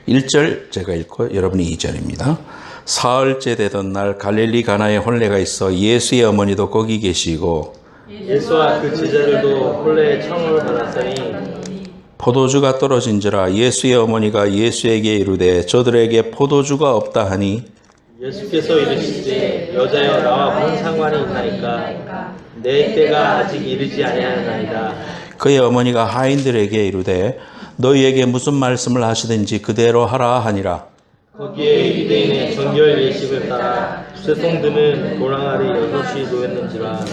1절 제가 읽고 여러분이 2절입니다. 사흘째 되던 날 갈릴리 가나에 혼례가 있어 예수의 어머니도 거기 계시고 예수와 그 제자들도 혼례의 청을 받았더니 포도주가 떨어진지라 예수의 어머니가 예수에게 이르되 저들에게 포도주가 없다 하니 예수께서 이르시되 여자여 나와 뭔 상관이 있나이까 내 때가 아직 이르지 아니하나이다. 그의 어머니가 하인들에게 이르되 너희에게 무슨 말씀을 하시든지 그대로 하라 하니라. 거기에 유대인의 정결 예식을 따라 두세 송드는 도랑아리 6이 놓였는지라.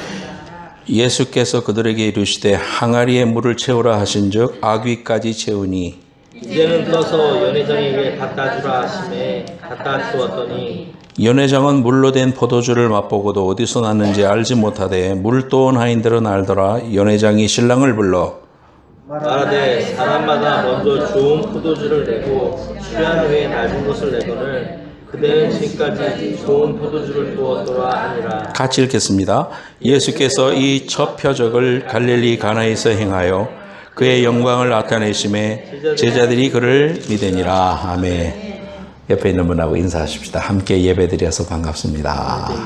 예수께서 그들에게 이르시되 항아리에 물을 채우라 하신즉 아귀까지 채우니 이제는 떠서 연회장에게 갖다 주라 하심에 갖다 주었더니 연회장은 물로 된 포도주를 맛보고도 어디서 났는지 알지 못하되 물 떠온 하인들은 알더라. 연회장이 신랑을 불러 말하되 사람마다 먼저 좋은 포도주를 내고 취한 후에 낡은 것을 내거늘 그대는 지금까지 좋은 포도주를 두었더라 하니라. 같이 읽겠습니다. 예수께서 이 첫 표적을 갈릴리 가나에서 행하여 그의 영광을 나타내심에 제자들이 그를 믿으니라. 아멘. 옆에 있는 분하고 인사하십시다. 함께 예배드려서 반갑습니다.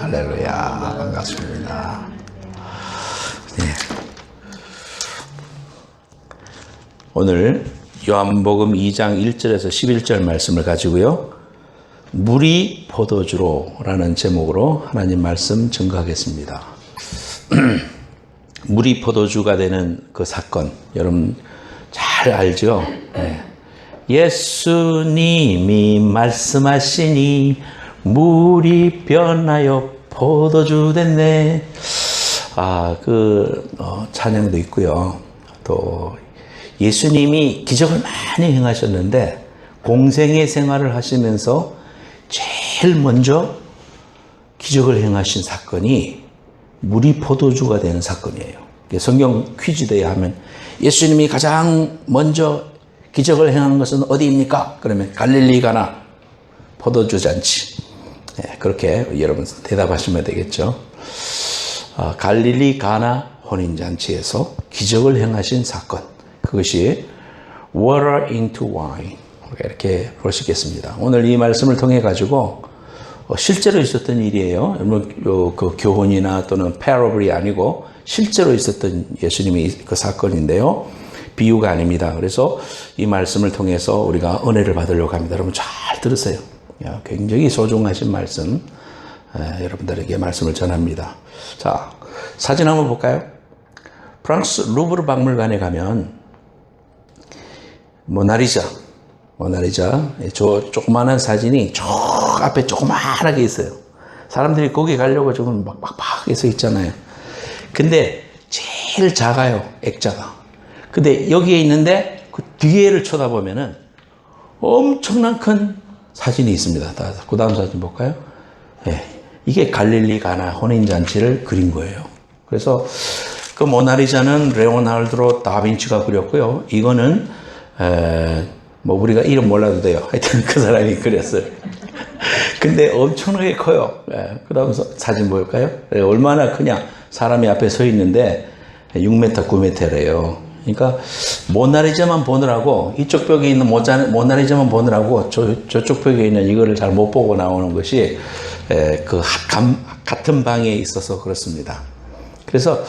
할렐루야. 반갑습니다. 네. 오늘 요한복음 2장 1절에서 11절 말씀을 가지고요. 물이 포도주로라는 제목으로 하나님 말씀 증거하겠습니다. 물이 포도주가 되는 그 사건 여러분 잘 알죠? 네. 예수님이 말씀하시니 물이 변하여 포도주 됐네. 찬양도 있고요. 또 예수님이 기적을 많이 행하셨는데 공생의 생활을 하시면서 제일 먼저 기적을 행하신 사건이 물이 포도주가 되는 사건이에요. 성경 퀴즈대회 하면 예수님이 가장 먼저 기적을 행한 것은 어디입니까? 그러면 갈릴리 가나 포도주 잔치. 네, 그렇게 여러분 대답하시면 되겠죠. 갈릴리 가나 혼인잔치에서 기적을 행하신 사건. 그것이 water into wine. 이렇게 볼 수 있겠습니다. 오늘 이 말씀을 통해 가지고 실제로 있었던 일이에요. 그 교훈이나 또는 para블이 아니고 실제로 있었던 예수님의 그 사건인데요. 비유가 아닙니다. 그래서 이 말씀을 통해서 우리가 은혜를 받으려고 합니다. 여러분 잘 들으세요. 굉장히 소중하신 말씀, 여러분들에게 말씀을 전합니다. 자, 사진 한번 볼까요? 프랑스 루브르 박물관에 가면 모나리자, 저 조그마한 사진이 저 앞에 조그마하게 있어요. 사람들이 거기 가려고 지금 막 서 있잖아요. 근데 제일 작아요, 액자가. 근데 여기에 있는데 그 뒤에를 쳐다보면은 엄청난 큰 사진이 있습니다. 그 다음 사진 볼까요? 네, 이게 갈릴리 가나 혼인잔치를 그린 거예요. 그래서 그 모나리자는 레오나르도 다빈치가 그렸고요. 이거는 우리가 이름 몰라도 돼요. 하여튼 그 사람이 그렸어요. 근데 엄청나게 커요. 그 다음 사진 볼까요? 얼마나 크냐. 사람이 앞에 서 있는데 6m, 9m래요. 그러니까 모나리자만 보느라고 이쪽 벽에 있는 모나리자만 보느라고 저쪽 벽에 있는 이거를 잘 못 보고 나오는 것이 같은 방에 있어서 그렇습니다. 그래서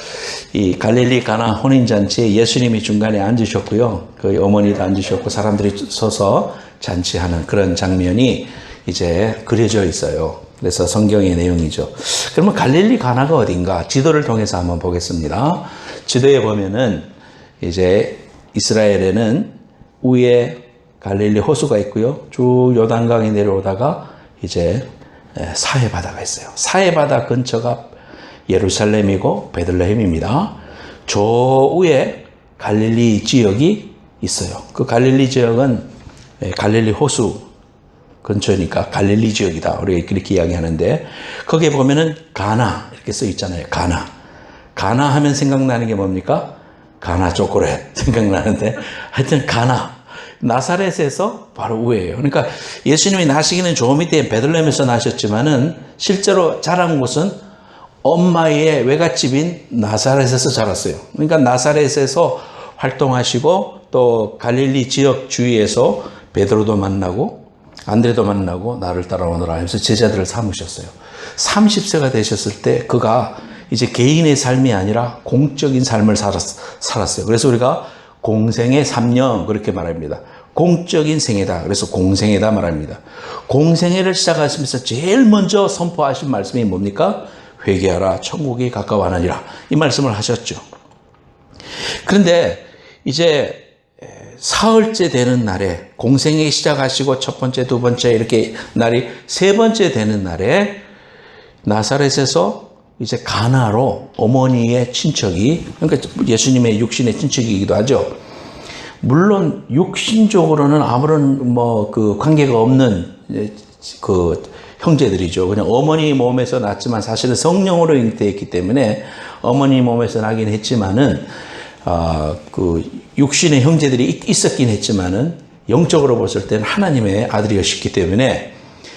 이 갈릴리 가나 혼인잔치에 예수님이 중간에 앉으셨고요. 그 어머니도 앉으셨고 사람들이 서서 잔치하는 그런 장면이 이제 그려져 있어요. 그래서 성경의 내용이죠. 그러면 갈릴리 가나가 어딘가 지도를 통해서 한번 보겠습니다. 지도에 보면은 이제 이스라엘에는 위에 갈릴리 호수가 있고요. 쭉 요단강이 내려오다가 이제 사해 바다가 있어요. 사해 바다 근처가 예루살렘이고 베들레헴입니다. 저 위에 갈릴리 지역이 있어요. 그 갈릴리 지역은 갈릴리 호수 근처니까 갈릴리 지역이다. 우리가 그렇게 이야기하는데 거기에 보면은 가나 이렇게 써 있잖아요. 가나 하면 생각나는 게 뭡니까? 가나 초콜릿 생각나는데 하여튼 가나 나사렛에서 바로 위에요. 그러니까 예수님이 나시기는 저 밑에 베들레헴에서 나셨지만은 실제로 자란 곳은 엄마의 외갓집인 나사렛에서 자랐어요. 그러니까 나사렛에서 활동하시고 또 갈릴리 지역 주위에서 베드로도 만나고 안드레도 만나고 나를 따라오너라 하면서 제자들을 삼으셨어요. 30세가 되셨을 때 그가 이제 개인의 삶이 아니라 공적인 삶을 살았어요. 그래서 우리가 공생의 3년 그렇게 말합니다. 공적인 생애다. 그래서 공생애다 말합니다. 공생애를 시작하시면서 제일 먼저 선포하신 말씀이 뭡니까? 회개하라, 천국이 가까워하느니라. 이 말씀을 하셨죠. 그런데 이제 사흘째 되는 날에 공생애 시작하시고 첫 번째, 두 번째 이렇게 날이 세 번째 되는 날에 나사렛에서 이제 가나로 어머니의 친척이, 그러니까 예수님의 육신의 친척이기도 하죠. 물론 육신적으로는 아무런 그 관계가 없는 그 형제들이죠. 그냥 어머니 몸에서 났지만 사실은 성령으로 잉태했기 때문에 어머니 몸에서 나긴 했지만은 그 육신의 형제들이 있었긴 했지만은 영적으로 봤을 때는 하나님의 아들이었기 때문에,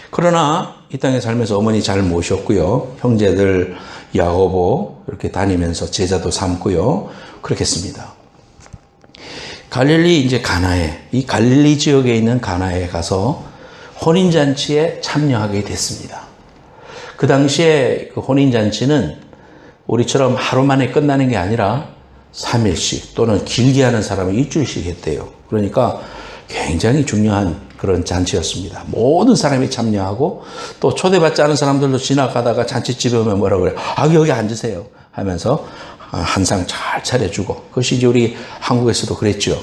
그러나 이 땅에 살면서 어머니 잘 모셨고요. 형제들 야고보 이렇게 다니면서 제자도 삼고요. 그렇겠습니다. 갈릴리 이제 가나에, 이 갈릴리 지역에 있는 가나에 가서 혼인잔치에 참여하게 됐습니다. 그 당시에 그 혼인잔치는 우리처럼 하루 만에 끝나는 게 아니라 3일씩 또는 길게 하는 사람은 일주일씩 했대요. 그러니까 굉장히 중요한 그런 잔치였습니다. 모든 사람이 참여하고 또 초대받지 않은 사람들도 지나가다가 잔치집에 오면 뭐라고 그래요? 여기 앉으세요 하면서 한 상 잘 차려주고, 그것이 이제 우리 한국에서도 그랬죠.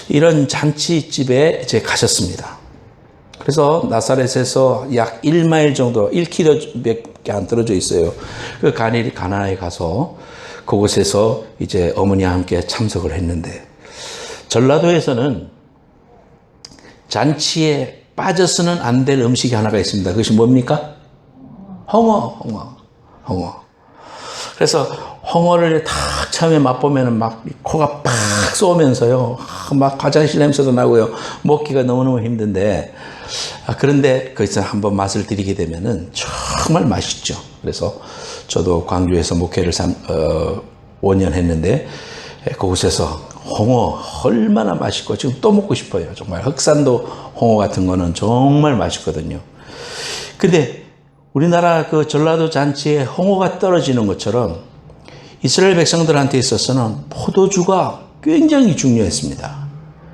이런 잔치집에 이제 가셨습니다. 그래서 나사렛에서 약 1마일 정도, 1km밖에 안 떨어져 있어요. 그 가나에 가서 그곳에서 이제 어머니와 함께 참석을 했는데, 전라도에서는 잔치에 빠져서는 안 될 음식이 하나가 있습니다. 그것이 뭡니까? 홍어. 그래서 홍어를 탁 처음에 맛보면은 막 코가 팍 쏘면서요. 막 화장실 냄새도 나고요. 먹기가 너무너무 힘든데, 그런데 거기서 한번 맛을 들이게 되면은 정말 맛있죠. 그래서 저도 광주에서 목회를 5년 했는데, 그곳에서 홍어 얼마나 맛있고 지금 또 먹고 싶어요. 정말 흑산도 홍어 같은 거는 정말 맛있거든요. 근데 우리나라 그 전라도 잔치에 홍어가 떨어지는 것처럼 이스라엘 백성들한테 있어서는 포도주가 굉장히 중요했습니다.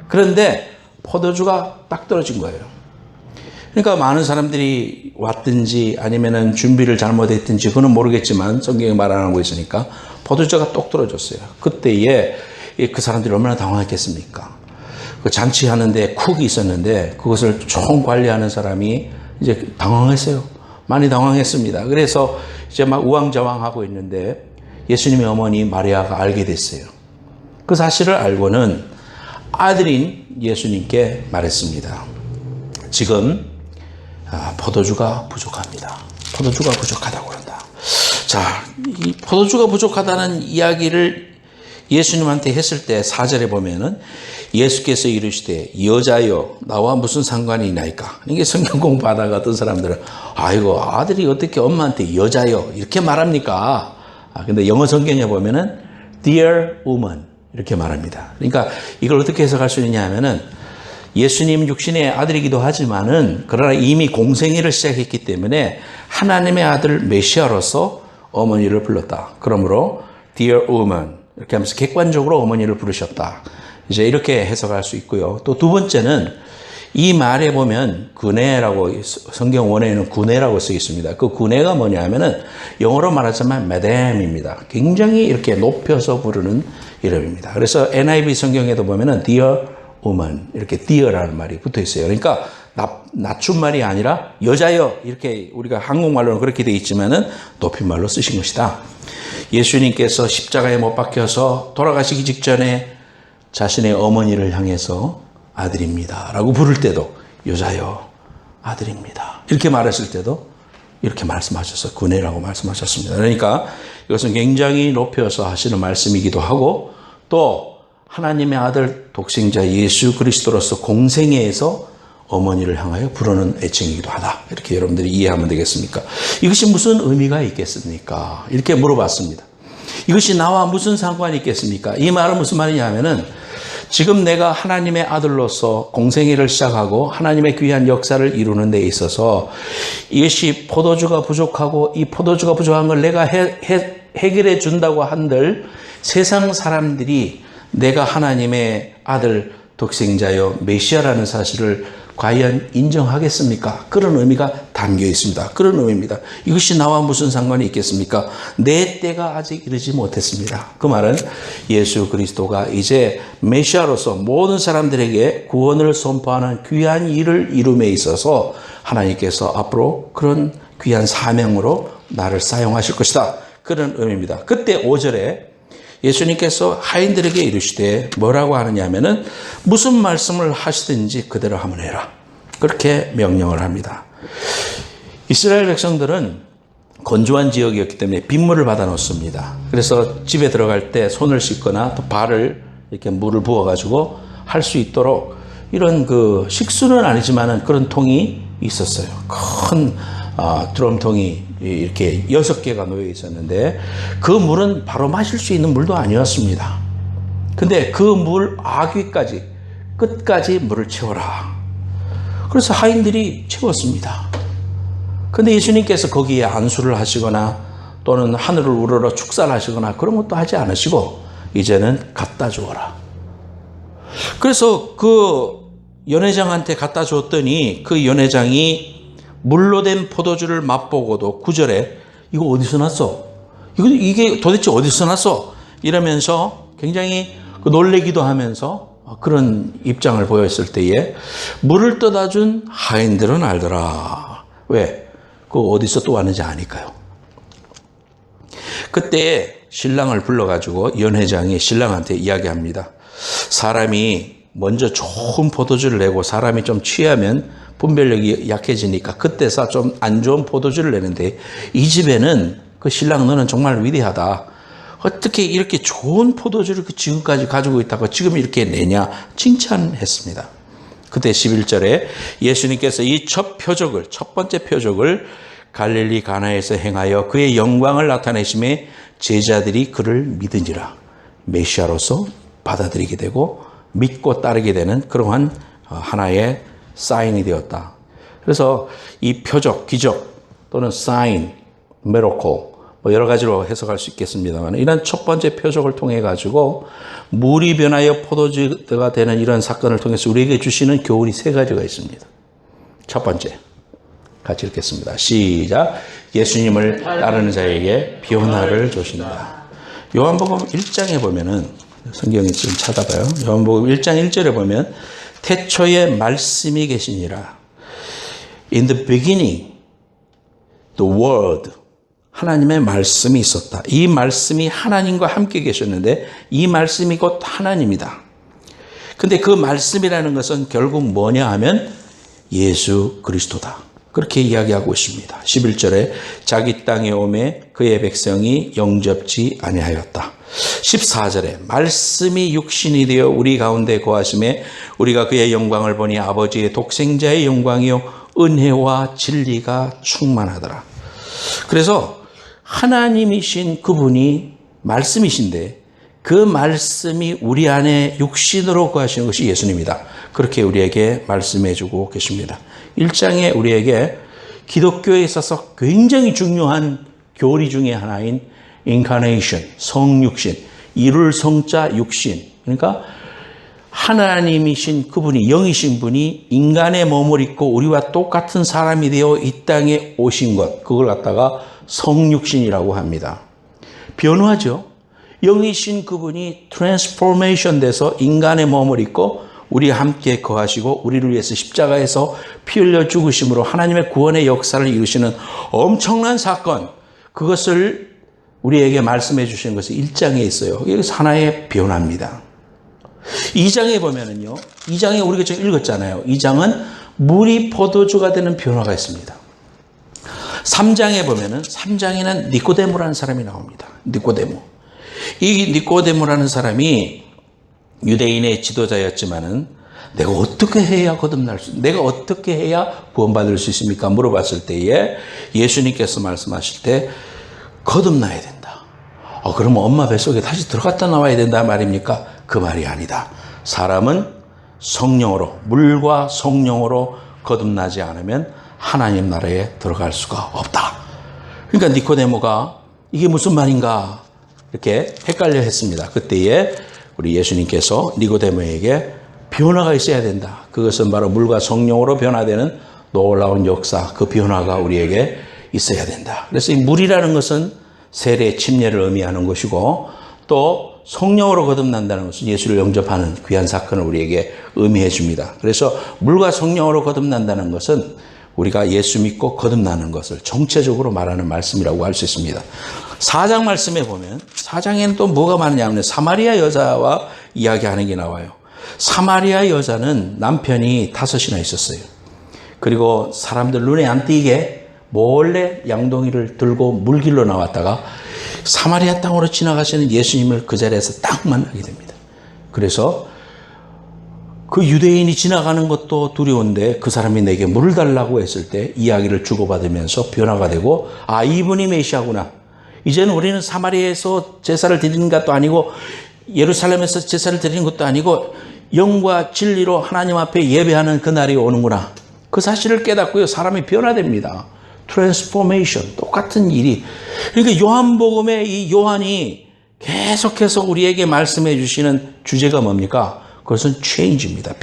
그런데 포도주가 딱 떨어진 거예요. 그러니까 많은 사람들이 왔든지 아니면은 준비를 잘못했든지 그건 모르겠지만 성경에 말 안 하고 있으니까 포도주가 똑 떨어졌어요. 그때에 그 사람들이 얼마나 당황했겠습니까? 그 잔치하는데 쿡이 있었는데 그것을 총 관리하는 사람이 이제 당황했어요. 많이 당황했습니다. 그래서 이제 막 우왕좌왕하고 있는데 예수님의 어머니 마리아가 알게 됐어요. 그 사실을 알고는 아들인 예수님께 말했습니다. 지금 포도주가 부족합니다. 포도주가 부족하다고 그런다. 자, 이 포도주가 부족하다는 이야기를 예수님한테 했을 때 4절에 보면은 예수께서 이르시되 여자여 나와 무슨 상관이 있나이까. 이게 성경 공부하다가 어떤 사람들은 아이고 아들이 어떻게 엄마한테 여자여 이렇게 말합니까? 근데 영어 성경에 보면은 dear woman 이렇게 말합니다. 그러니까 이걸 어떻게 해석할 수 있냐 하면은 예수님 육신의 아들이기도 하지만은 그러나 이미 공생애를 시작했기 때문에 하나님의 아들 메시아로서 어머니를 불렀다. 그러므로 dear woman 이렇게 하면서 객관적으로 어머니를 부르셨다. 이제 이렇게 해석할 수 있고요. 또 두 번째는 이 말에 보면 구네라고 성경 원어에는 구네라고 쓰여 있습니다. 그 구네가 뭐냐 하면은 영어로 말하자면 madam입니다. 굉장히 이렇게 높여서 부르는 이름입니다. 그래서 NIV 성경에도 보면은 dear woman 이렇게 dear라는 말이 붙어 있어요. 그러니까 낮춤말이 아니라 여자여 이렇게 우리가 한국말로는 그렇게 되어 있지만은 높임말로 쓰신 것이다. 예수님께서 십자가에 못 박혀서 돌아가시기 직전에 자신의 어머니를 향해서 아들입니다 라고 부를 때도 여자여 아들입니다 이렇게 말했을 때도 이렇게 말씀하셨어요. 구네라고 말씀하셨습니다. 그러니까 이것은 굉장히 높여서 하시는 말씀이기도 하고 또 하나님의 아들 독생자 예수 그리스도로서 공생애에서 어머니를 향하여 부르는 애칭이기도 하다. 이렇게 여러분들이 이해하면 되겠습니까? 이것이 무슨 의미가 있겠습니까? 이렇게 물어봤습니다. 이것이 나와 무슨 상관이 있겠습니까? 이 말은 무슨 말이냐 하면은 지금 내가 하나님의 아들로서 공생애를 시작하고 하나님의 귀한 역사를 이루는 데 있어서 이것이 포도주가 부족하고 이 포도주가 부족한 걸 내가 해결해 준다고 한들 세상 사람들이 내가 하나님의 아들 독생자여 메시아라는 사실을 과연 인정하겠습니까? 그런 의미가 담겨 있습니다. 그런 의미입니다. 이것이 나와 무슨 상관이 있겠습니까? 내 때가 아직 이르지 못했습니다. 그 말은 예수 그리스도가 이제 메시아로서 모든 사람들에게 구원을 선포하는 귀한 일을 이룸에 있어서 하나님께서 앞으로 그런 귀한 사명으로 나를 사용하실 것이다. 그런 의미입니다. 그때 5절에 예수님께서 하인들에게 이르시되 뭐라고 하느냐 하면은 무슨 말씀을 하시든지 그대로 하면 해라. 그렇게 명령을 합니다. 이스라엘 백성들은 건조한 지역이었기 때문에 빗물을 받아 놓습니다. 그래서 집에 들어갈 때 손을 씻거나 또 발을 이렇게 물을 부어 가지고 할 수 있도록 이런 그 식수는 아니지만은 그런 통이 있었어요. 큰 드럼통이 이렇게 6개가 놓여 있었는데 그 물은 바로 마실 수 있는 물도 아니었습니다. 근데 그 물 아귀까지 끝까지 물을 채워라. 그래서 하인들이 채웠습니다. 근데 예수님께서 거기에 안수를 하시거나 또는 하늘을 우러러 축사하시거나 그런 것도 하지 않으시고 이제는 갖다 주어라. 그래서 그 연회장한테 갖다 줬더니 그 연회장이 물로 된 포도주를 맛보고도 9절에 이거 어디서 났어? 이게 도대체 어디서 났어? 이러면서 굉장히 놀래기도 하면서 그런 입장을 보였을 때에 물을 떠다 준 하인들은 알더라. 왜? 그거 어디서 또 왔는지 아니까요. 그때 신랑을 불러가지고 연회장이 신랑한테 이야기합니다. 사람이 먼저 좋은 포도주를 내고 사람이 좀 취하면 분별력이 약해지니까 그때서 좀 안 좋은 포도주를 내는데 이 집에는 그 신랑 너는 정말 위대하다. 어떻게 이렇게 좋은 포도주를 지금까지 가지고 있다고 지금 이렇게 내냐 칭찬했습니다. 그때 11절에 예수님께서 이 첫 번째 표적을 갈릴리 가나에서 행하여 그의 영광을 나타내심에 제자들이 그를 믿으니라. 메시아로서 받아들이게 되고 믿고 따르게 되는 그러한 하나의 사인이 되었다. 그래서 이 표적, 기적 또는 사인, 미러클 뭐 여러 가지로 해석할 수 있겠습니다만 이런 첫 번째 표적을 통해 가지고 물이 변하여 포도주가 되는 이런 사건을 통해서 우리에게 주시는 교훈이 3가지가 있습니다. 첫 번째, 같이 읽겠습니다. 시작. 예수님을 따르는 자에게 변화를 주신다. 요한복음 1장에 보면은 성경에 좀 찾아봐요. 요한복음 1장 1절에 보면 태초에 말씀이 계시니라. In the beginning, the word. 하나님의 말씀이 있었다. 이 말씀이 하나님과 함께 계셨는데 이 말씀이 곧 하나님이다. 근데 그 말씀이라는 것은 결국 뭐냐 하면 예수 그리스도다. 그렇게 이야기하고 있습니다. 11절에 자기 땅에 오매 그의 백성이 영접지 아니하였다. 14절에 말씀이 육신이 되어 우리 가운데 거하심에 우리가 그의 영광을 보니 아버지의 독생자의 영광이요 은혜와 진리가 충만하더라. 그래서 하나님이신 그분이 말씀이신데 그 말씀이 우리 안에 육신으로 거하시는 것이 예수님이다. 그렇게 우리에게 말씀해 주고 계십니다. 1장에 우리에게 기독교에 있어서 굉장히 중요한 교리 중에 하나인 인카네이션, 성육신, 이룰 성자 육신. 그러니까 하나님이신 그분이 영이신 분이 인간의 몸을 입고 우리와 똑같은 사람이 되어 이 땅에 오신 것. 그걸 갖다가 성육신이라고 합니다. 변화죠. 영이신 그분이 트랜스포메이션 돼서 인간의 몸을 입고 우리와 함께 거하시고 우리를 위해서 십자가에서 피 흘려 죽으심으로 하나님의 구원의 역사를 이루시는 엄청난 사건, 그것을 우리에게 말씀해 주시는 것이 1장에 있어요. 여기서 하나의 변화입니다. 2장에 보면은요, 2장에 우리가 지금 읽었잖아요. 2장은 물이 포도주가 되는 변화가 있습니다. 3장에 보면은 3장에는 니코데모라는 사람이 나옵니다. 니코데모. 이 니코데모라는 사람이 유대인의 지도자였지만은 내가 어떻게 해야 거듭날 수, 내가 어떻게 해야 구원받을 수 있습니까? 물어봤을 때에 예수님께서 말씀하실 때 거듭나야 된다. 그러면 엄마 뱃속에 다시 들어갔다 나와야 된다 말입니까? 그 말이 아니다. 사람은 성령으로, 물과 성령으로 거듭나지 않으면 하나님 나라에 들어갈 수가 없다. 그러니까 니코데모가 이게 무슨 말인가 이렇게 헷갈려 했습니다. 그때에 우리 예수님께서 니코데모에게 변화가 있어야 된다. 그것은 바로 물과 성령으로 변화되는 놀라운 역사, 그 변화가 우리에게 있어야 된다. 그래서 이 물이라는 것은 세례, 침례를 의미하는 것이고 또 성령으로 거듭난다는 것은 예수를 영접하는 귀한 사건을 우리에게 의미해 줍니다. 그래서 물과 성령으로 거듭난다는 것은 우리가 예수 믿고 거듭나는 것을 정체적으로 말하는 말씀이라고 할 수 있습니다. 4장 말씀에 보면 4장에는 또 뭐가 많냐면 사마리아 여자와 이야기하는 게 나와요. 사마리아 여자는 남편이 5이나 있었어요. 그리고 사람들 눈에 안 띄게 몰래 양동이를 들고 물길로 나왔다가 사마리아 땅으로 지나가시는 예수님을 그 자리에서 딱 만나게 됩니다. 그래서 그 유대인이 지나가는 것도 두려운데 그 사람이 내게 물을 달라고 했을 때 이야기를 주고받으면서 변화가 되고 아, 이분이 메시아구나. 이제는 우리는 사마리아에서 제사를 드리는 것도 아니고 예루살렘에서 제사를 드리는 것도 아니고 영과 진리로 하나님 앞에 예배하는 그날이 오는구나. 그 사실을 깨닫고요. 사람이 변화됩니다. 트랜스포메이션, 똑같은 일이. 그러니까 요한복음에 이 요한이 계속해서 우리에게 말씀해 주시는 주제가 뭡니까? 그것은 change입니다.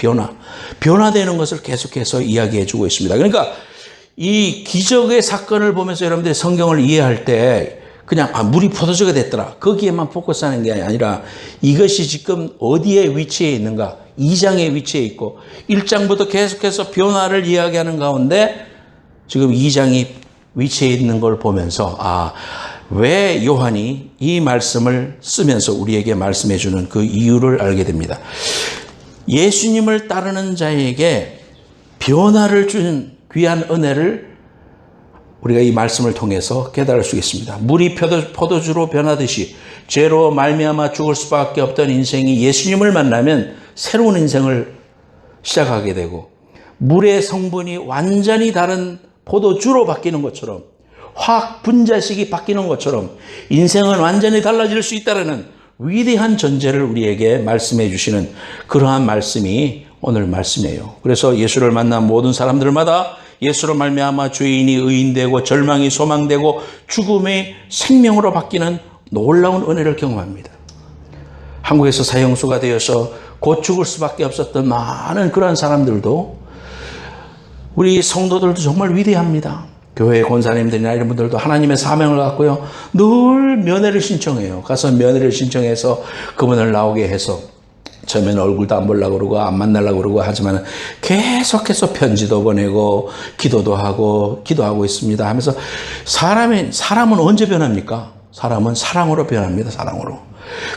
변화되는 것을 계속해서 이야기해 주고 있습니다. 그러니까 이 기적의 사건을 보면서 여러분들이 성경을 이해할 때 그냥 물이 포도주가 됐더라. 거기에만 포커스하는 게 아니라 이것이 지금 어디에 위치해 있는가? 2장에 위치해 있고 1장부터 계속해서 변화를 이야기하는 가운데 지금 2장이 위치해 있는 걸 보면서 왜 요한이 이 말씀을 쓰면서 우리에게 말씀해 주는 그 이유를 알게 됩니다. 예수님을 따르는 자에게 변화를 주는 귀한 은혜를 우리가 이 말씀을 통해서 깨달을 수 있습니다. 물이 포도주로 변하듯이 죄로 말미암아 죽을 수밖에 없던 인생이 예수님을 만나면 새로운 인생을 시작하게 되고 물의 성분이 완전히 다른 포도주로 바뀌는 것처럼 화학 분자식이 바뀌는 것처럼 인생은 완전히 달라질 수 있다는 위대한 전제를 우리에게 말씀해 주시는 그러한 말씀이 오늘 말씀이에요. 그래서 예수를 만난 모든 사람들마다 예수로 말미암아 죄인이 의인되고 절망이 소망되고 죽음이 생명으로 바뀌는 놀라운 은혜를 경험합니다. 한국에서 사형수가 되어서 곧 죽을 수밖에 없었던 많은 그러한 사람들도 우리 성도들도 정말 위대합니다. 교회 권사님들이나 이런 분들도 하나님의 사명을 갖고요. 늘 면회를 신청해요. 가서 면회를 신청해서 그분을 나오게 해서 처음에는 얼굴도 안 보려고 그러고 안 만나려고 그러고 하지만 계속해서 편지도 보내고 기도하고 있습니다 하면서 사람은 언제 변합니까? 사람은 사랑으로 변합니다. 사랑으로.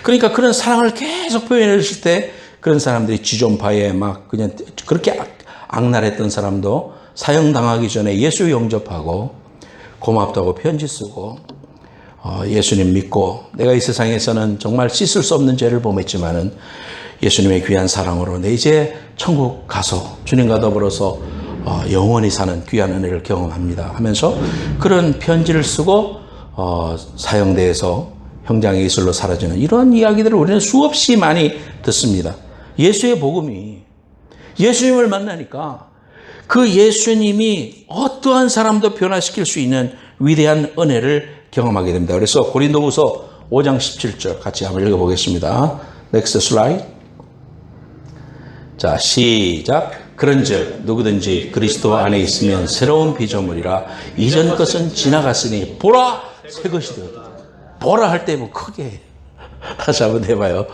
그러니까 그런 사랑을 계속 표현했을 때 그런 사람들이 지존파에 막 그냥 그렇게 악랄했던 사람도 사형당하기 전에 예수 영접하고 고맙다고 편지 쓰고 예수님 믿고 내가 이 세상에서는 정말 씻을 수 없는 죄를 범했지만은 예수님의 귀한 사랑으로 내 이제 천국 가서 주님과 더불어서 영원히 사는 귀한 은혜를 경험합니다 하면서 그런 편지를 쓰고 사형대에서 형장의 이슬로 사라지는 이런 이야기들을 우리는 수없이 많이 듣습니다. 예수의 복음이 예수님을 만나니까 그 예수님이 어떠한 사람도 변화시킬 수 있는 위대한 은혜를 경험하게 됩니다. 그래서 고린도후서 5장 17절 같이 한번 읽어보겠습니다. Next slide. 자, 시작. 그런즉 누구든지 그리스도 안에 있으면 새로운 피조물이라 이전 것은 지나갔으니 보라 새 것이 되었다. 보라 할 때 뭐 크게 다시 한번 해봐요.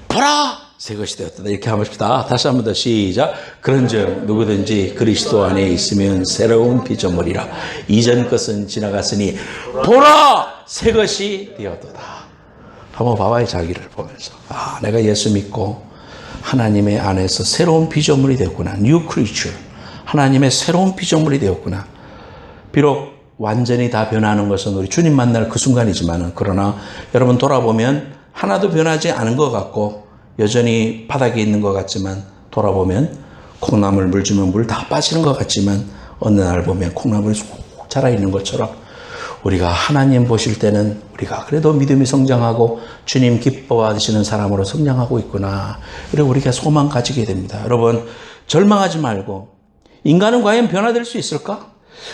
보라 새 것이 되었다. 이렇게 합시다. 다시 한번 더 시작. 그런즉 누구든지 그리스도 안에 있으면 새로운 피조물이라 이전 것은 지나갔으니 보라 새 것이 되었도다. 한번 봐봐요. 자기를 보면서 내가 예수 믿고 하나님의 안에서 새로운 피조물이 되었구나. New creature. 하나님의 새로운 피조물이 되었구나. 비록 완전히 다 변하는 것은 우리 주님 만날 그 순간이지만 그러나 여러분 돌아보면 하나도 변하지 않은 것 같고 여전히 바닥에 있는 것 같지만 돌아보면 콩나물 물 주면 물 다 빠지는 것 같지만 어느 날 보면 콩나물이 쏙 자라있는 것처럼 우리가 하나님 보실 때는 우리가 그래도 믿음이 성장하고 주님 기뻐하시는 사람으로 성장하고 있구나. 그리고 우리가 소망 가지게 됩니다. 여러분, 절망하지 말고, 인간은 과연 변화될 수 있을까?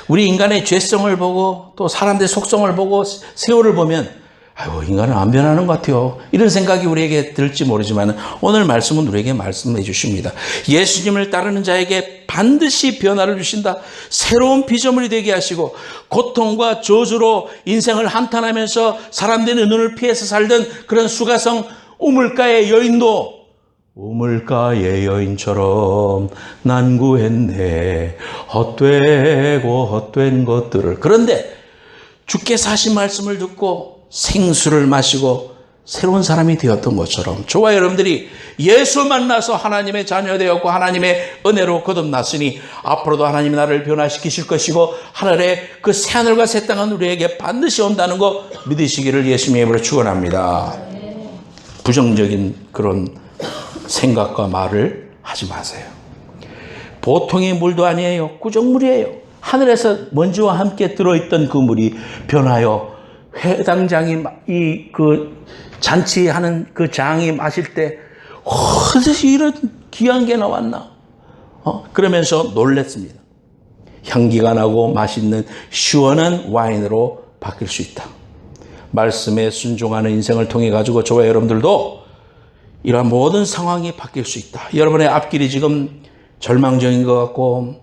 우리 인간의 죄성을 보고 또 사람들의 속성을 보고 세월을 보면 아이고, 인간은 안 변하는 것 같아요. 이런 생각이 우리에게 들지 모르지만 오늘 말씀은 우리에게 말씀해 주십니다. 예수님을 따르는 자에게 반드시 변화를 주신다. 새로운 피조물이 되게 하시고 고통과 저주로 인생을 한탄하면서 사람들의 눈을 피해서 살던 그런 수가성 우물가의 여인도 우물가의 여인처럼 난구했네. 헛되고 헛된 것들을. 그런데 주께서 하신 말씀을 듣고 생수를 마시고 새로운 사람이 되었던 것처럼 저와 여러분들이 예수 만나서 하나님의 자녀 되었고 하나님의 은혜로 거듭났으니 앞으로도 하나님이 나를 변화시키실 것이고 하늘에 그 새하늘과 새 땅은 우리에게 반드시 온다는 거 믿으시기를 예수님의 이름으로 축원합니다. 부정적인 그런 생각과 말을 하지 마세요. 보통의 물도 아니에요. 구정물이에요. 하늘에서 먼지와 함께 들어있던 그 물이 변하여 회당장이 잔치하는 그 장이 마실 때 어디서 이런 귀한 게 나왔나? 그러면서 놀랬습니다. 향기가 나고 맛있는 시원한 와인으로 바뀔 수 있다. 말씀에 순종하는 인생을 통해 가지고 저와 여러분들도 이러한 모든 상황이 바뀔 수 있다. 여러분의 앞길이 지금 절망적인 것 같고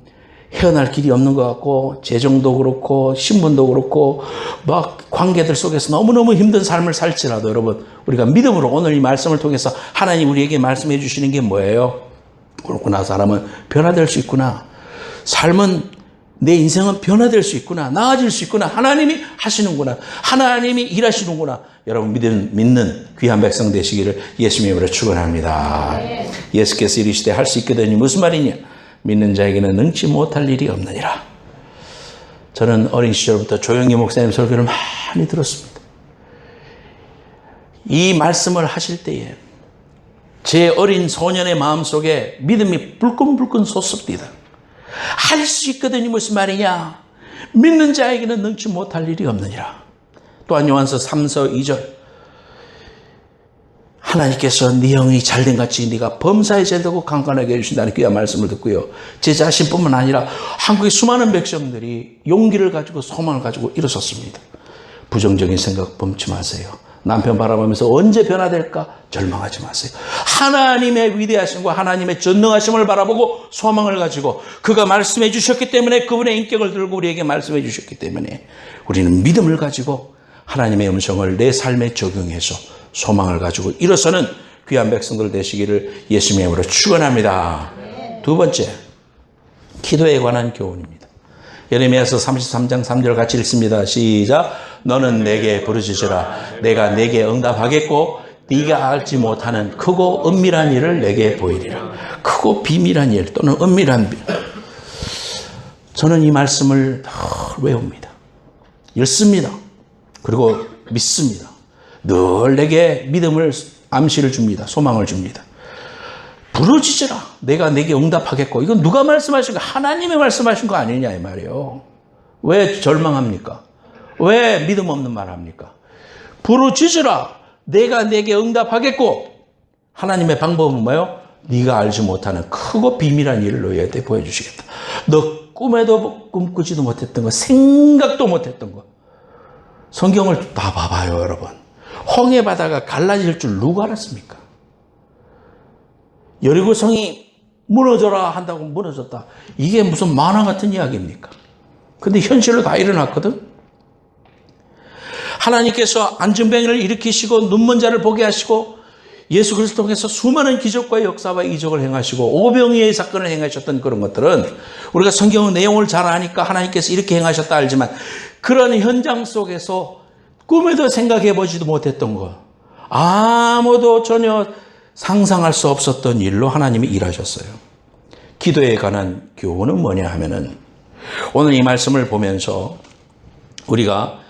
헤어날 길이 없는 것 같고 재정도 그렇고 신분도 그렇고 막 관계들 속에서 너무너무 힘든 삶을 살지라도 여러분 우리가 믿음으로 오늘 이 말씀을 통해서 하나님 우리에게 말씀해 주시는 게 뭐예요? 그렇구나. 사람은 변화될 수 있구나. 삶은 내 인생은 변화될 수 있구나. 나아질 수 있구나. 하나님이 하시는구나. 하나님이 일하시는구나. 여러분 믿는 귀한 백성 되시기를 예수님의 이름으로 축원합니다. 예수께서 이르시되 할 수 있거든요. 무슨 말이냐? 믿는 자에게는 능치 못할 일이 없느니라. 저는 어린 시절부터 조영기 목사님 설교를 많이 들었습니다. 이 말씀을 하실 때에 제 어린 소년의 마음속에 믿음이 불끈불끈 솟습니다. 할 수 있거든요. 무슨 말이냐? 믿는 자에게는 능치 못할 일이 없느니라. 또한 요한서 3서 2절 하나님께서 네 영이 잘된 같이 네가 범사에 잘되고 강건하게 해주신다는 귀한 말씀을 듣고요. 제 자신뿐만 아니라 한국의 수많은 백성들이 용기를 가지고 소망을 가지고 일어섰습니다. 부정적인 생각 범치 마세요. 남편 바라보면서 언제 변화될까 절망하지 마세요. 하나님의 위대하심과 하나님의 전능하심을 바라보고 소망을 가지고 그가 말씀해 주셨기 때문에 그분의 인격을 들고 우리에게 말씀해 주셨기 때문에 우리는 믿음을 가지고 하나님의 음성을 내 삶에 적용해서 소망을 가지고 일어서는 귀한 백성들 되시기를 예수님의 이름으로 축원합니다. 두 번째, 기도에 관한 교훈입니다. 예레미야서 33장 3절 같이 읽습니다. 시작. 너는 내게 부르짖으라. 내가 내게 응답하겠고 네가 알지 못하는 크고 은밀한 일을 내게 보이리라. 크고 비밀한 일 또는 은밀한 일. 저는 이 말씀을 외웁니다. 읽습니다. 그리고 믿습니다. 늘 내게 믿음을 암시를 줍니다. 소망을 줍니다. 부르짖으라. 내가 내게 응답하겠고. 이건 누가 말씀하신 거? 하나님이 말씀하신 거 아니냐 이 말이에요. 왜 절망합니까? 왜 믿음 없는 말 합니까? 부르짖으라. 내가 내게 응답하겠고. 하나님의 방법은 뭐예요? 네가 알지 못하는 크고 비밀한 일을 너희한테 보여주시겠다. 너 꿈에도 꿈꾸지도 못했던 거, 생각도 못했던 거. 성경을 다 봐봐요, 여러분. 홍해 바다가 갈라질 줄 누가 알았습니까? 여리고성이 무너져라 한다고 무너졌다. 이게 무슨 만화 같은 이야기입니까? 근데 현실로 다 일어났거든. 하나님께서 안전병을 일으키시고 눈먼 자를 보게 하시고 예수 그리스도 통해서 수많은 기적과 역사와 이적을 행하시고 오병이의 사건을 행하셨던 그런 것들은 우리가 성경 내용을 잘 아니까 하나님께서 이렇게 행하셨다 알지만 그런 현장 속에서 꿈에도 생각해 보지도 못했던 것, 아무도 전혀 상상할 수 없었던 일로 하나님이 일하셨어요. 기도에 관한 교훈은 뭐냐 하면은 오늘 이 말씀을 보면서 우리가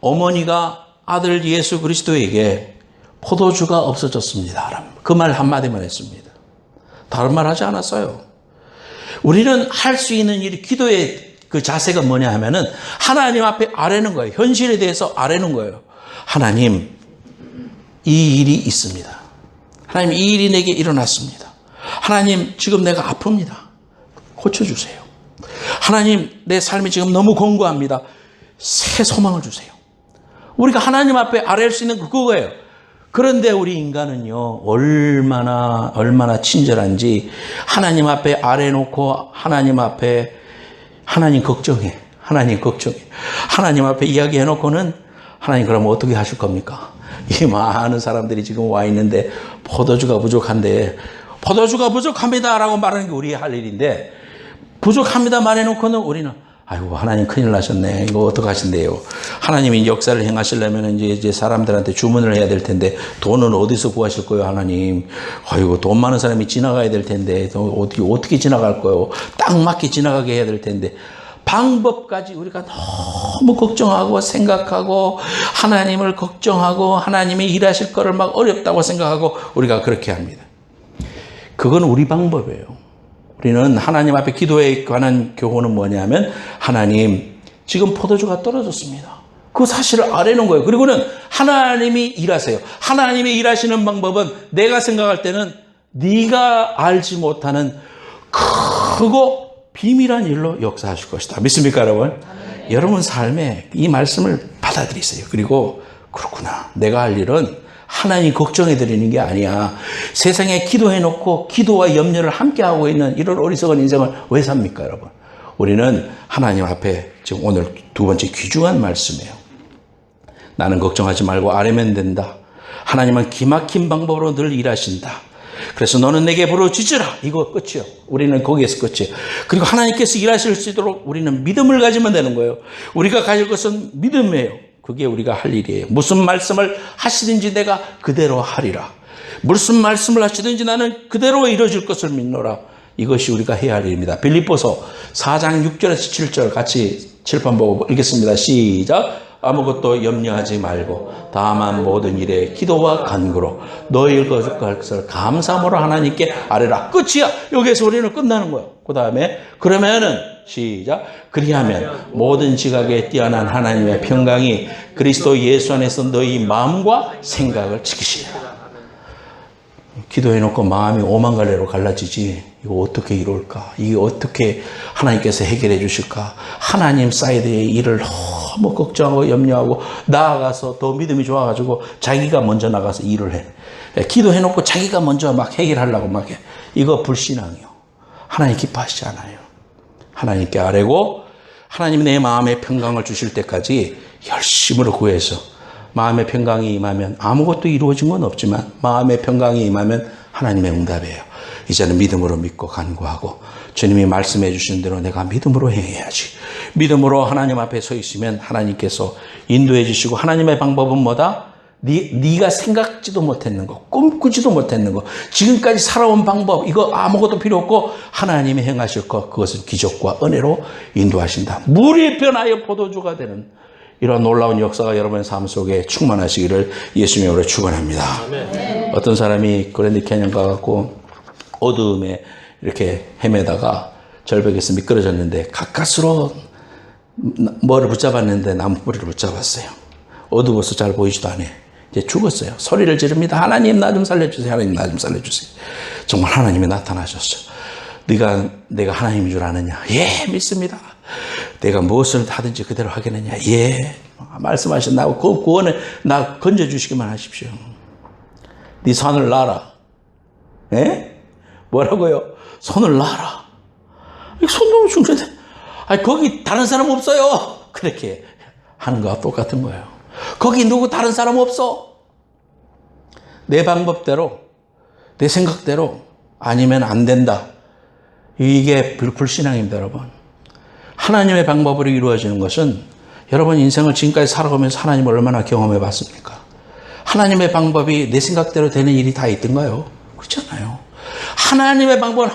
어머니가 아들 예수 그리스도에게 포도주가 없어졌습니다. 그 말 한마디만 했습니다. 다른 말 하지 않았어요. 우리는 할 수 있는 일이 기도에 그 자세가 뭐냐 하면은 하나님 앞에 아뢰는 거예요. 현실에 대해서 아뢰는 거예요. 하나님, 이 일이 있습니다. 하나님, 이 일이 내게 일어났습니다. 하나님, 지금 내가 아픕니다. 고쳐주세요. 하나님, 내 삶이 지금 너무 공고합니다. 새 소망을 주세요. 우리가 하나님 앞에 아뢰할 수 있는 그거예요. 그런데 우리 인간은요, 얼마나 친절한지 하나님 앞에 아뢰놓고 하나님 앞에 하나님 걱정해. 하나님 앞에 이야기해놓고는 하나님 그러면 어떻게 하실 겁니까? 이 많은 사람들이 지금 와 있는데 포도주가 부족한데 포도주가 부족합니다라고 말하는 게 우리의 할 일인데 부족합니다 말해놓고는 우리는 아이고 하나님 큰일 나셨네. 이거 어떡하신대요. 하나님이 역사를 행하시려면 이제 사람들한테 주문을 해야 될 텐데 돈은 어디서 구하실 거예요 하나님. 아이고 돈 많은 사람이 지나가야 될 텐데 어떻게 지나갈 거예요. 딱 맞게 지나가게 해야 될 텐데 방법까지 우리가 너무 걱정하고 생각하고 하나님을 걱정하고 하나님이 일하실 거를 막 어렵다고 생각하고 우리가 그렇게 합니다. 그건 우리 방법이에요. 우리는 하나님 앞에 기도에 관한 교훈은 뭐냐면 하나님 지금 포도주가 떨어졌습니다. 그 사실을 아뢰는 거예요. 그리고는 하나님이 일하세요. 하나님이 일하시는 방법은 내가 생각할 때는 네가 알지 못하는 크고 비밀한 일로 역사하실 것이다. 믿습니까 여러분? 여러분 삶에 이 말씀을 받아들이세요. 그리고 그렇구나. 내가 할 일은 하나님 걱정해 드리는 게 아니야. 세상에 기도해놓고 기도와 염려를 함께하고 있는 이런 어리석은 인생을 왜 삽니까 여러분? 우리는 하나님 앞에 지금 오늘 두 번째 귀중한 말씀이에요. 나는 걱정하지 말고 아뢰면 된다. 하나님은 기막힌 방법으로 늘 일하신다. 그래서 너는 내게 부르짖으라. 이거 끝이요. 우리는 거기에서 끝이에요. 그리고 하나님께서 일하실 수 있도록 우리는 믿음을 가지면 되는 거예요. 우리가 가질 것은 믿음이에요. 그게 우리가 할 일이에요. 무슨 말씀을 하시든지 내가 그대로 하리라. 무슨 말씀을 하시든지 나는 그대로 이루어질 것을 믿노라. 이것이 우리가 해야 할 일입니다. 빌립보서 4장 6절에서 7절 같이 칠판 보고 읽겠습니다. 시작. 아무것도 염려하지 말고 다만 모든 일에 기도와 간구로 너희의 것을 감사함으로 하나님께 아뢰라. 끝이야. 여기에서 우리는 끝나는 거예요. 그 다음에 그러면은 시작. 그리하면 모든 지각에 뛰어난 하나님의 평강이 그리스도 예수 안에서 너희 마음과 생각을 지키시리라. 기도해놓고 마음이 오만갈래로 갈라지지. 이거 어떻게 이룰까? 이게 어떻게 하나님께서 해결해 주실까? 하나님 사이드의 일을 너무 걱정하고 염려하고 나아가서 더 믿음이 좋아가지고 자기가 먼저 나가서 일을 해. 기도해놓고 자기가 먼저 막 해결하려고 막 해. 이거 불신앙이요. 하나님 기뻐하시지 않아요. 하나님께 아뢰고 하나님이 내 마음에 평강을 주실 때까지 열심으로 구해서 마음의 평강이 임하면 아무것도 이루어진 건 없지만 마음의 평강이 임하면 하나님의 응답이에요. 이제는 믿음으로 믿고 간구하고 주님이 말씀해 주시는 대로 내가 믿음으로 행해야지. 믿음으로 하나님 앞에 서 있으면 하나님께서 인도해 주시고 하나님의 방법은 뭐다? 네가 생각지도 못했는 거, 꿈꾸지도 못했는 거, 지금까지 살아온 방법 이거 아무것도 필요 없고 하나님이 행하실 것 그것은 기적과 은혜로 인도하신다. 물이 변하여 포도주가 되는 이런 놀라운 역사가 여러분의 삶 속에 충만하시기를 예수님의 이름으로 축원합니다. 어떤 사람이 그랜드 캐년 가갖고 어두움에 이렇게 헤매다가 절벽에서 미끄러졌는데 가까스로 뭐를 붙잡았는데 나무뿌리를 붙잡았어요. 어두워서 잘 보이지도 않아요. 이제 죽었어요. 소리를 지릅니다. 하나님 나 좀 살려주세요. 하나님 나 좀 살려주세요. 정말 하나님이 나타나셨어요. 내가 하나님인 줄 아느냐? 예, 믿습니다. 내가 무엇을 하든지 그대로 하겠느냐? 예, 말씀하셨나고 그 구원을 나 건져주시기만 하십시오. 네 손을 놔라. 예? 뭐라고요? 손을 놔라. 손 너무 중요한데. 아니 거기 다른 사람 없어요. 그렇게 하는 거와 똑같은 거예요. 거기 누구 다른 사람 없어. 내 방법대로 내 생각대로 아니면 안 된다. 이게 불신앙입니다 여러분. 하나님의 방법으로 이루어지는 것은 여러분 인생을 지금까지 살아가면서 하나님을 얼마나 경험해 봤습니까? 하나님의 방법이 내 생각대로 되는 일이 다 있던가요? 그렇잖아요. 하나님의 방법은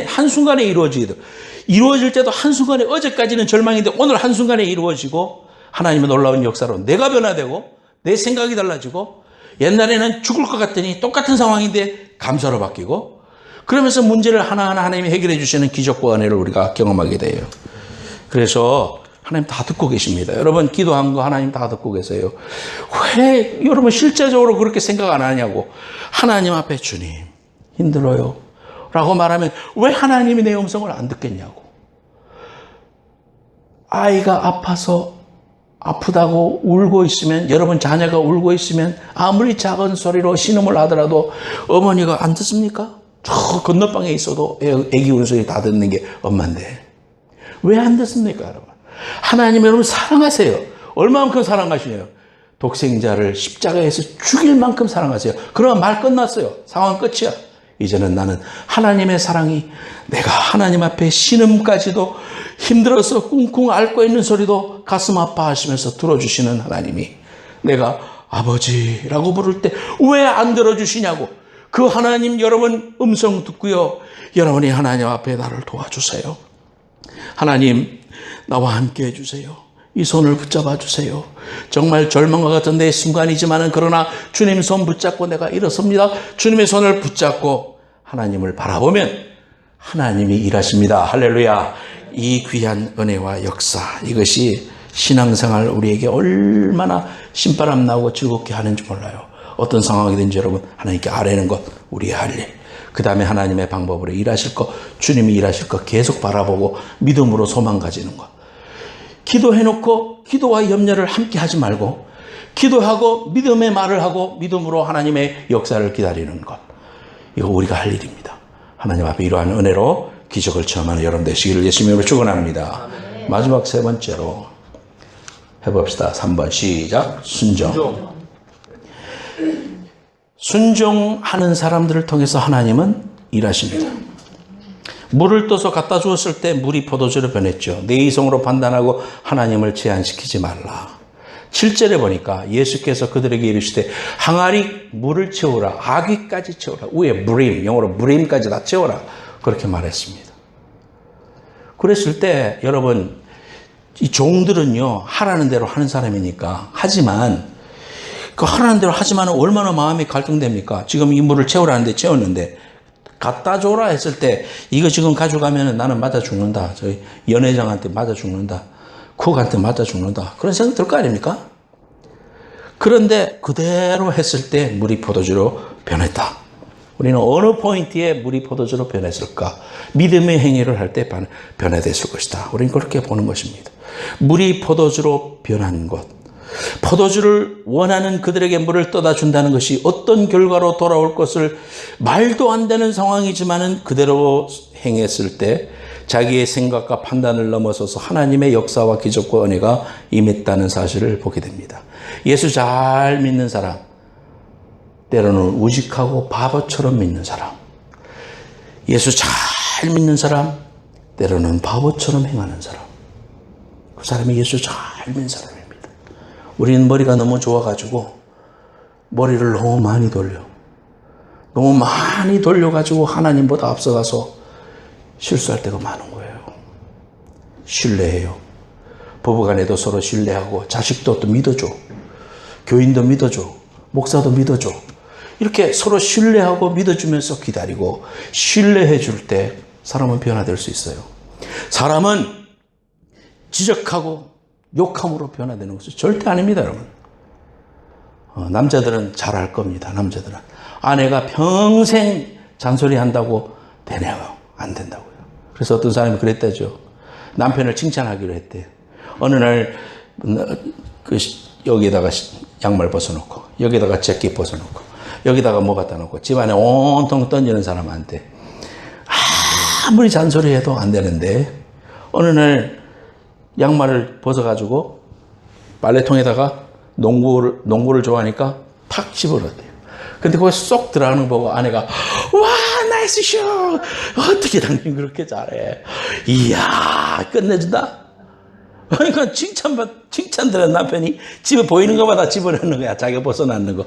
한순간에 이루어질 때도 한순간에 어제까지는 절망인데 오늘 한순간에 이루어지고 하나님의 놀라운 역사로 내가 변화되고 내 생각이 달라지고 옛날에는 죽을 것 같더니 똑같은 상황인데 감사로 바뀌고 그러면서 문제를 하나하나 하나님이 해결해 주시는 기적과 은혜를 우리가 경험하게 돼요. 그래서 하나님 다 듣고 계십니다. 여러분 기도한 거 하나님 다 듣고 계세요. 왜 여러분 실제적으로 그렇게 생각 안 하냐고. 하나님 앞에 주님 힘들어요 라고 말하면 왜 하나님이 내 음성을 안 듣겠냐고. 아이가 아파서 아프다고 울고 있으면, 여러분 자녀가 울고 있으면 아무리 작은 소리로 신음을 하더라도 어머니가 안 듣습니까? 저 건너방에 있어도 애기 우는 소리 다 듣는 게 엄마인데 왜 안 듣습니까 여러분? 하나님 여러분 사랑하세요. 얼마만큼 사랑하시냐요? 독생자를 십자가에서 죽일 만큼 사랑하세요. 그러면 말 끝났어요. 상황 끝이야. 이제는 나는 하나님의 사랑이, 내가 하나님 앞에 신음까지도 힘들어서 꿍꿍 앓고 있는 소리도 가슴 아파하시면서 들어주시는 하나님이, 내가 아버지라고 부를 때 왜 안 들어주시냐고. 그 하나님 여러분 음성 듣고요, 여러분이 하나님 앞에 나를 도와주세요. 하나님 나와 함께 해주세요. 이 손을 붙잡아 주세요. 정말 절망과 같은 내 순간이지만은 그러나 주님 손 붙잡고 내가 일어섭니다. 주님의 손을 붙잡고 하나님을 바라보면 하나님이 일하십니다. 할렐루야. 이 귀한 은혜와 역사, 이것이 신앙생활 우리에게 얼마나 신바람 나고 즐겁게 하는지 몰라요. 어떤 상황이든지 여러분 하나님께 아뢰는 것 우리의 할 일, 그 다음에 하나님의 방법으로 일하실 것, 주님이 일하실 것 계속 바라보고 믿음으로 소망 가지는 것. 기도해놓고 기도와 염려를 함께 하지 말고 기도하고 믿음의 말을 하고 믿음으로 하나님의 역사를 기다리는 것, 이거 우리가 할 일입니다. 하나님 앞에 이러한 은혜로 기적을 체험하는 여러분 되시기를 예수님으로 축원합니다. 마지막 세 번째로 해봅시다. 3번 시작. 순종. 순종하는 사람들을 통해서 하나님은 일하십니다. 물을 떠서 갖다 주었을 때 물이 포도주로 변했죠. 내 이성으로 판단하고 하나님을 제한시키지 말라. 7절에 보니까 예수께서 그들에게 이르시되 항아리 물을 채우라. 아귀까지 채우라. 위에 브림, 영어로 브림까지 다 채우라. 그렇게 말했습니다. 그랬을 때 여러분, 이 종들은요 하라는 대로 하는 사람이니까 하지만, 그 하라는 대로 하지만 얼마나 마음이 갈등됩니까? 지금 이 물을 채우라는데 채웠는데 갖다 줘라 했을 때 이거 지금 가져가면 나는 맞아 죽는다. 저희 연회장한테 맞아 죽는다. 쿡한테 맞아 죽는다. 그런 생각 들 거 아닙니까? 그런데 그대로 했을 때 물이 포도주로 변했다. 우리는 어느 포인트에 물이 포도주로 변했을까? 믿음의 행위를 할 때 변화됐을 것이다. 우리는 그렇게 보는 것입니다. 물이 포도주로 변한 것, 포도주를 원하는 그들에게 물을 떠다 준다는 것이 어떤 결과로 돌아올 것을 말도 안 되는 상황이지만은 그대로 행했을 때 자기의 생각과 판단을 넘어서서 하나님의 역사와 기적과 은혜가 임했다는 사실을 보게 됩니다. 예수 잘 믿는 사람, 때로는 우직하고 바보처럼 믿는 사람, 예수 잘 믿는 사람, 때로는 바보처럼 행하는 사람, 그 사람이 예수 잘 믿는 사람입니다. 우리는 머리가 너무 좋아가지고 머리를 너무 많이 돌려가지고 하나님보다 앞서가서 실수할 때가 많은 거예요. 신뢰해요. 부부간에도 서로 신뢰하고, 자식도 또 믿어줘, 교인도 믿어줘, 목사도 믿어줘. 이렇게 서로 신뢰하고 믿어주면서 기다리고 신뢰해 줄 때 사람은 변화될 수 있어요. 사람은 지적하고 욕함으로 변화되는 것은 절대 아닙니다, 여러분. 남자들은 잘할 겁니다. 남자들은 아내가 평생 잔소리한다고 되냐고, 안 된다고요. 그래서 어떤 사람이 그랬다죠. 남편을 칭찬하기로 했대. 어느 날 여기에다가 양말 벗어놓고, 여기다가 재킷 벗어놓고, 여기다가 뭐 갖다 놓고 집안에 온통 던지는 사람한테 아무리 잔소리해도 안 되는데, 어느 날 양말을 벗어가지고 빨래통에다가 농구를 좋아하니까 탁 집어넣었대요. 근데 거기 쏙 들어가는 거 보고 아내가 와, 나이스 슛! 어떻게 당신 그렇게 잘해? 이야, 끝내준다? 그러니까 칭찬 들은 남편이 집에 보이는 것마다 집어넣는 거야. 자기가 벗어났는 거.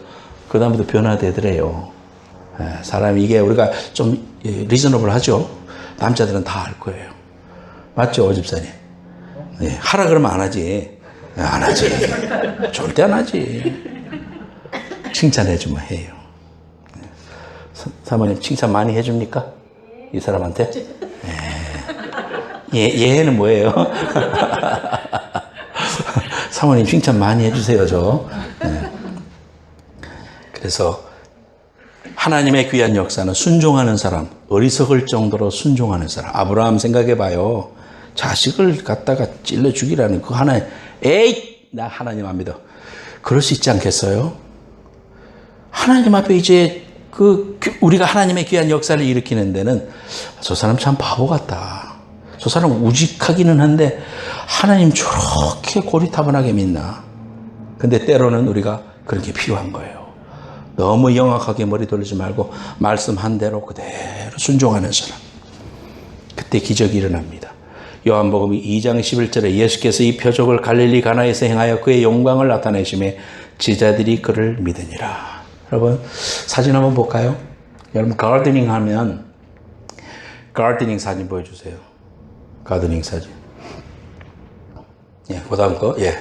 그 다음부터 변화되더래요. 사람이, 이게 우리가 좀 리저너블 하죠. 남자들은 다 알 거예요. 맞죠, 오 집사님? 네, 하라 그러면 안 하지. 안 하지. 절대 안 하지. 칭찬해주면 해요. 사모님 칭찬 많이 해줍니까? 이 사람한테? 네. 예는 뭐예요? 사모님 칭찬 많이 해주세요, 저. 네. 그래서 하나님의 귀한 역사는 순종하는 사람, 어리석을 정도로 순종하는 사람. 아브라함 생각해봐요. 자식을 갖다가 찔러 죽이라는 그 하나님. 에이, 나 하나님 안 믿어. 그럴 수 있지 않겠어요? 하나님 앞에 이제 우리가 하나님의 귀한 역사를 일으키는 데는 저 사람 참 바보 같다. 저 사람 우직하기는 한데 하나님 저렇게 고리타분하게 믿나. 근데 때로는 우리가 그런 게 필요한 거예요. 너무 영악하게 머리 돌리지 말고 말씀한 대로 그대로 순종하는 사람. 그때 기적이 일어납니다. 요한복음 2장 11절에 예수께서 이 표적을 갈릴리 가나에서 행하여 그의 영광을 나타내심에 제자들이 그를 믿으니라. 여러분 사진 한번 볼까요? 여러분 가드닝 하면 가드닝 사진 보여주세요. 가드닝 사진. 예, 그다음 거. 예.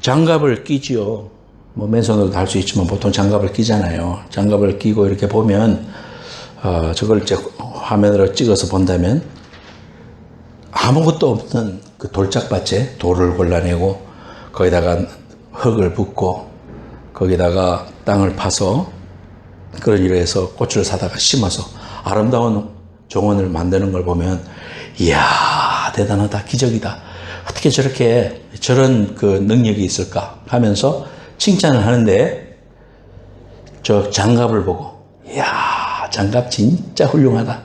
장갑을 끼지요. 뭐 맨손으로도 할 수 있지만 보통 장갑을 끼잖아요. 장갑을 끼고 이렇게 보면 저걸 이제 화면으로 찍어서 본다면 아무것도 없는 그 돌짝밭에 돌을 골라내고 거기다가 흙을 붓고 거기다가 땅을 파서 그런 일을 해서 꽃을 사다가 심어서 아름다운 정원을 만드는 걸 보면 이야 대단하다, 기적이다. 어떻게 저런 그 능력이 있을까 하면서 칭찬을 하는데 저 장갑을 보고 이야 장갑 진짜 훌륭하다.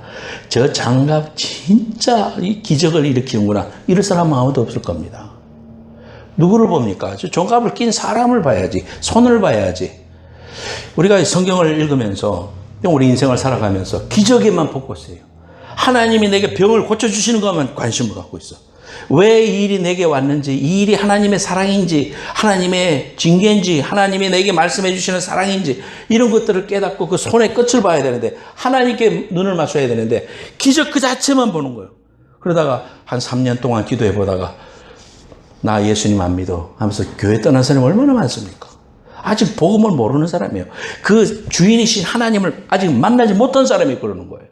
저 장갑 진짜 이 기적을 일으키는구나. 이럴 사람은 아무도 없을 겁니다. 누구를 봅니까? 저 장갑을 낀 사람을 봐야지. 손을 봐야지. 우리가 성경을 읽으면서 우리 인생을 살아가면서 기적에만 포커스해요. 하나님이 내게 병을 고쳐주시는 것만 관심을 갖고 있어. 왜 이 일이 내게 왔는지, 이 일이 하나님의 사랑인지, 하나님의 징계인지, 하나님이 내게 말씀해 주시는 사랑인지 이런 것들을 깨닫고 그 손의 끝을 봐야 되는데 하나님께 눈을 맞춰야 되는데 기적 그 자체만 보는 거예요. 그러다가 한 3년 동안 기도해 보다가 나 예수님 안 믿어 하면서 교회 떠난 사람이 얼마나 많습니까? 아직 복음을 모르는 사람이에요. 그 주인이신 하나님을 아직 만나지 못한 사람이 그러는 거예요.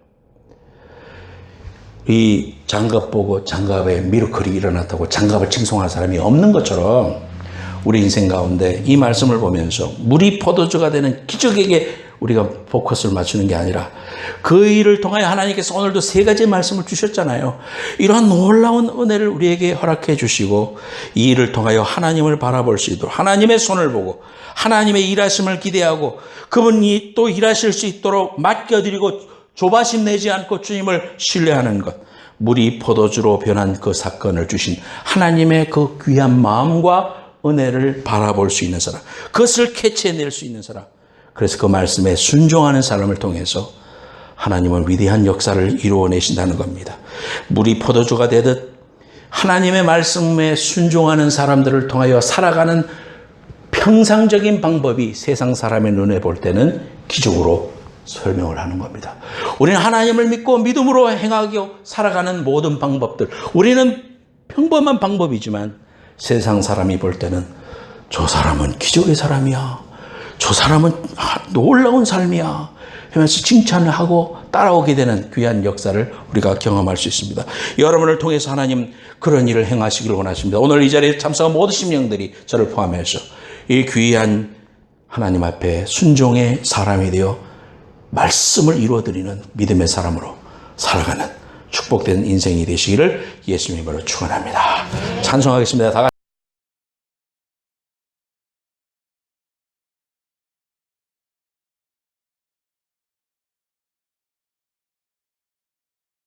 이 장갑 보고 장갑에 미러클이 일어났다고 장갑을 칭송할 사람이 없는 것처럼 우리 인생 가운데 이 말씀을 보면서 물이 포도주가 되는 기적에게 우리가 포커스를 맞추는 게 아니라 그 일을 통하여 하나님께서 오늘도 3가지 말씀을 주셨잖아요. 이러한 놀라운 은혜를 우리에게 허락해 주시고 이 일을 통하여 하나님을 바라볼 수 있도록 하나님의 손을 보고 하나님의 일하심을 기대하고 그분이 또 일하실 수 있도록 맡겨드리고 조바심 내지 않고 주님을 신뢰하는 것. 물이 포도주로 변한 그 사건을 주신 하나님의 그 귀한 마음과 은혜를 바라볼 수 있는 사람. 그것을 캐치해낼 수 있는 사람. 그래서 그 말씀에 순종하는 사람을 통해서 하나님은 위대한 역사를 이루어내신다는 겁니다. 물이 포도주가 되듯 하나님의 말씀에 순종하는 사람들을 통하여 살아가는 평상적인 방법이 세상 사람의 눈에 볼 때는 기적으로 설명을 하는 겁니다. 우리는 하나님을 믿고 믿음으로 행하고 살아가는 모든 방법들, 우리는 평범한 방법이지만 세상 사람이 볼 때는 저 사람은 기적의 사람이야, 저 사람은 놀라운 삶이야 하면서 칭찬을 하고 따라오게 되는 귀한 역사를 우리가 경험할 수 있습니다. 여러분을 통해서 하나님 그런 일을 행하시기를 원하십니다. 오늘 이 자리에 참석한 모든 심령들이 저를 포함해서 이 귀한 하나님 앞에 순종의 사람이 되어 말씀을 이루어드리는 믿음의 사람으로 살아가는 축복된 인생이 되시기를 예수님으로 축원합니다. 찬송하겠습니다. 다 같이